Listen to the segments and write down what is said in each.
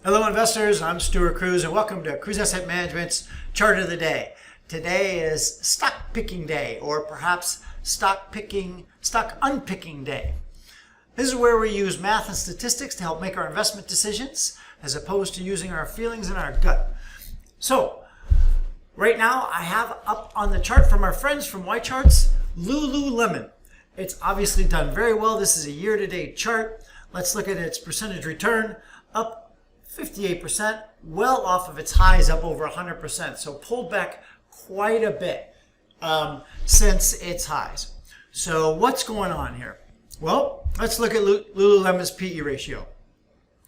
Hello investors, I'm Stuart Cruz and welcome to Cruz Asset Management's Chart of the Day. Today is stock picking day, or perhaps stock unpicking day. This is where we use math and statistics to help make our investment decisions as opposed to using our feelings and our gut. So right now I have up on the chart from our friends from White Charts, LULU. It's obviously done very well. This is a year-to-date chart. Let's look at its percentage return, up 58%, well off of its highs, up over 100%. So pulled back quite a bit since its highs. So what's going on here? Well, let's look at Lululemon's PE ratio.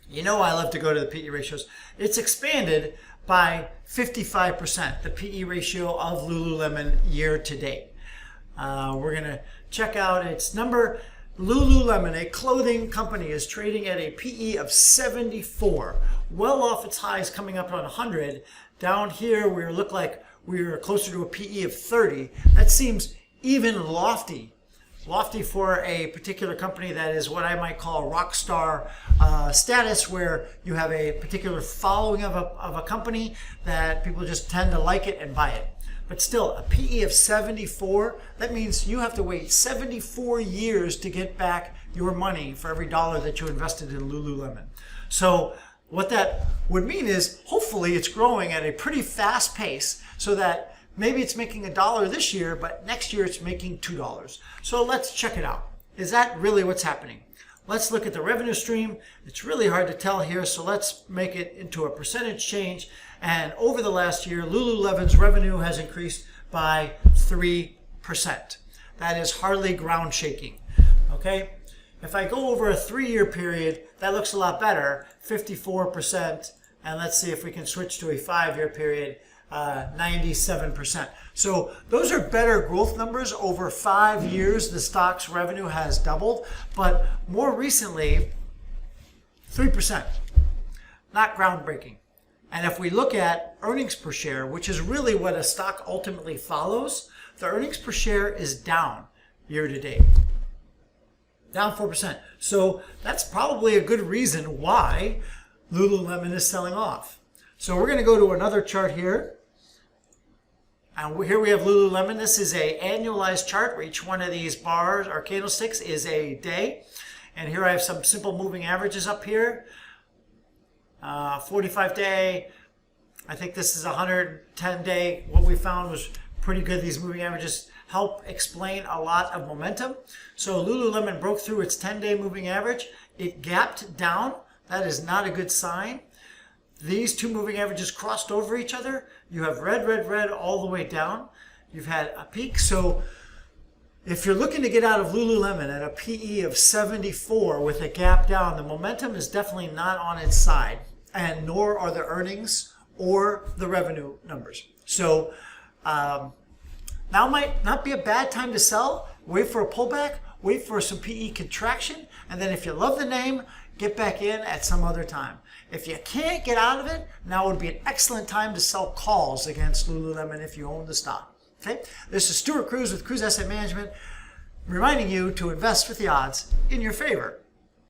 You know I love to go to the PE ratios. It's expanded by 55%, the PE ratio of Lululemon year to date. We're going to check out its number. Lululemon, a clothing company, is trading at a PE of 74, well off its highs coming up on 100. Down here, we look like we're closer to a PE of 30. That seems even lofty for a particular company that is what I might call rock star status, where you have a particular following of a company that people just tend to like it and buy it. But still, a PE of 74, that means you have to wait 74 years to get back your money for every dollar that you invested in Lululemon. So what that would mean is hopefully it's growing at a pretty fast pace so that maybe it's making $1 this year, but next year it's making $2. So let's check it out. Is that really what's happening? Let's look at the revenue stream. It's really hard to tell here, so let's make it into a percentage change. And over the last year, Lululemon's revenue has increased by 3%. That is hardly ground shaking. Okay? If I go over a 3-year period, that looks a lot better, 54%. And let's see if we can switch to a 5-year period, 97%. So those are better growth numbers. Over 5 years, the stock's revenue has doubled, but more recently, 3%. Not groundbreaking. And if we look at earnings per share, which is really what a stock ultimately follows, the earnings per share is down year to date. Down 4%. So that's probably a good reason why Lululemon is selling off. So we're going to go to another chart here. And here we have Lululemon. This is an annualized chart where each one of these bars or candlesticks is a day. And here I have some simple moving averages up here. 45 day. I think this is 110 day. What we found was pretty good. These moving averages help explain a lot of momentum. So Lululemon broke through its 10-day moving average. It gapped down. That is not a good sign. These two moving averages crossed over each other. You have red, red, red all the way down. You've had a peak. So if you're looking to get out of Lululemon at a PE of 74 with a gap down, the momentum is definitely not on its side, and nor are the earnings or the revenue numbers. So now might not be a bad time to sell. Wait for a pullback, wait for some PE contraction, and then if you love the name, get back in at some other time. If you can't get out of it, now would be an excellent time to sell calls against Lululemon if you own the stock. Okay? This is Stuart Cruz with Cruz Asset Management, reminding you to invest with the odds in your favor.